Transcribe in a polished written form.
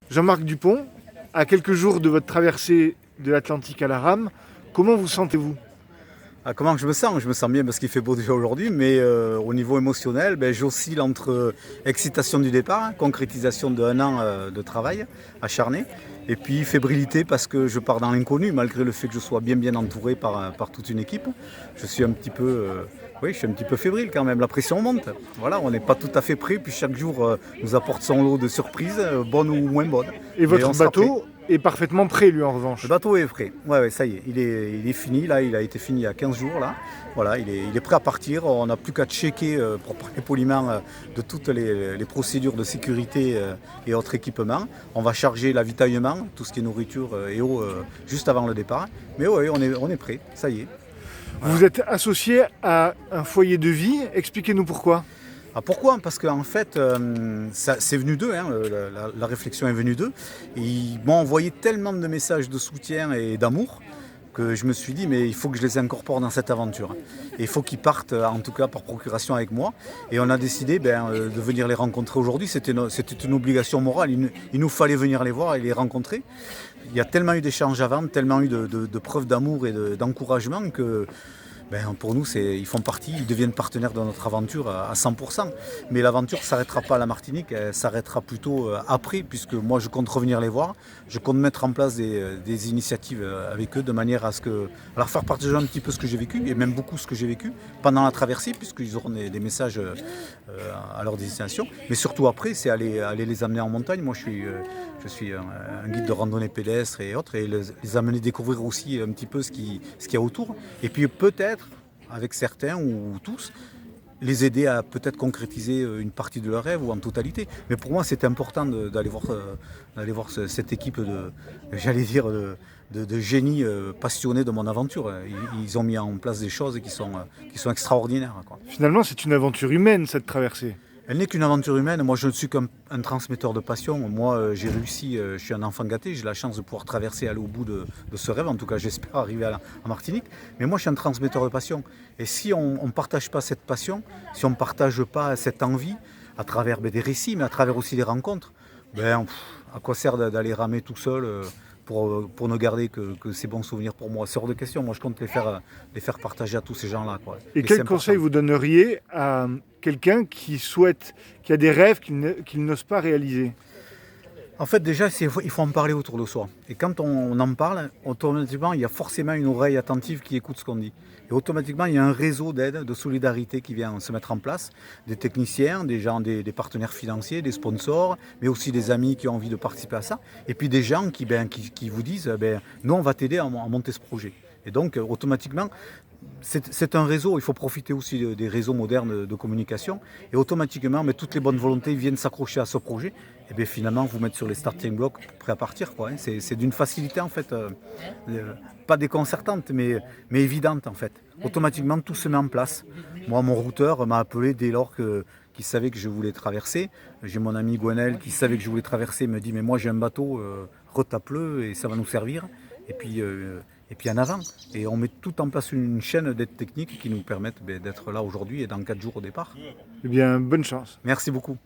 Jean-Marc Dupont, à quelques jours de votre traversée de l'Atlantique à la rame, comment vous sentez-vous? Comment je me sens? Je me sens bien parce qu'il fait beau déjà aujourd'hui, mais au niveau émotionnel, j'oscille entre excitation du départ, hein, concrétisation d'un an de travail acharné, et puis fébrilité parce que je pars dans l'inconnu, malgré le fait que je sois bien entouré par toute une équipe. Je suis un petit peu, oui, je suis un petit peu fébrile quand même. La pression monte. Voilà, on n'est pas tout à fait prêt, puis chaque jour nous apporte son lot de surprises, bonnes ou moins bonnes. Et Mais votre on sera prêt. bateau est parfaitement prêt, lui, en Le revanche. bateau est prêt. Ouais, ça y est, il est fini. Là, il a été fini il y a 15 jours. Là. Voilà, il est prêt à partir. On n'a plus qu'à checker pour parler poliment de toutes les procédures de sécurité et autres équipements. On va charger l'avitaillement, tout ce qui est nourriture et eau, juste avant le départ. Mais oui, on est prêt. Ça y est. Vous Voilà. vous êtes associé à un foyer de vie. Expliquez-nous pourquoi. Ah, pourquoi? Parce qu'en fait, c'est venu d'eux, hein, la réflexion est venue d'eux. Et ils m'ont envoyé tellement de messages de soutien et d'amour que je me suis dit, mais il faut que je les incorpore dans cette aventure. Et il faut qu'ils partent, en tout cas par procuration avec moi. Et on a décidé de venir les rencontrer aujourd'hui. C'était une obligation morale. Il nous fallait venir les voir et les rencontrer. Il y a tellement eu d'échanges avant, tellement eu de preuves d'amour et d'encouragement que pour nous, ils font partie, ils deviennent partenaires de notre aventure à 100%. Mais l'aventure ne s'arrêtera pas à la Martinique, elle s'arrêtera plutôt après, puisque moi je compte revenir les voir, je compte mettre en place des initiatives avec eux de manière à leur faire partager un petit peu ce que j'ai vécu, et même beaucoup ce que j'ai vécu pendant la traversée, puisqu'ils auront des messages à leur destination. Mais surtout après, c'est aller les amener en montagne. Moi je suis un guide de randonnée pédestre et autres, et les amener découvrir aussi un petit peu ce qu'il y a autour. Et puis peut-être, avec certains ou tous, les aider à peut-être concrétiser une partie de leur rêve ou en totalité. Mais pour moi, c'est important d'aller voir cette équipe j'allais dire, de génies passionnés de mon aventure. Ils ont mis en place des choses qui sont extraordinaires, quoi. Finalement, c'est une aventure humaine, cette traversée. Elle n'est qu'une aventure humaine. Moi, je ne suis qu'un transmetteur de passion. Moi, j'ai réussi, je suis un enfant gâté. J'ai la chance de pouvoir traverser, aller au bout de ce rêve. En tout cas, j'espère arriver en Martinique. Mais moi, je suis un transmetteur de passion. Et si on ne partage pas cette passion, si on ne partage pas cette envie, à travers des récits, mais à travers aussi des rencontres, à quoi sert d'aller ramer tout seul pour ne garder que ces bons souvenirs pour moi? C'est hors de question. Moi, je compte les faire partager à tous ces gens-là, quoi. Et Et c'est quel important. conseil vous donneriez à quelqu'un qui a des rêves qu'il n'ose pas réaliser? En fait, déjà, il faut en parler autour de soi. Et quand on en parle, automatiquement, il y a forcément une oreille attentive qui écoute ce qu'on dit. Et automatiquement, il y a un réseau d'aide, de solidarité qui vient se mettre en place. Des techniciens, des gens, des partenaires financiers, des sponsors, mais aussi des amis qui ont envie de participer à ça. Et puis des gens qui vous disent, nous, on va t'aider à monter ce projet. Et donc, automatiquement, c'est un réseau, il faut profiter aussi des réseaux modernes de communication. Et automatiquement, mais toutes les bonnes volontés viennent s'accrocher à ce projet. Et bien finalement, vous mettre sur les starting blocks prêts à partir, quoi, hein. C'est d'une facilité en fait, pas déconcertante, mais évidente en fait. Automatiquement, tout se met en place. Moi, mon routeur m'a appelé dès lors qu'il savait que je voulais traverser. J'ai mon ami Gwenel qui savait que je voulais traverser, me dit mais moi j'ai un bateau, retape-le et ça va nous servir. Et puis en avant. Et on met tout en place une chaîne d'aide technique qui nous permettent d'être là aujourd'hui et dans 4 jours au départ. Eh bien, bonne chance. Merci beaucoup.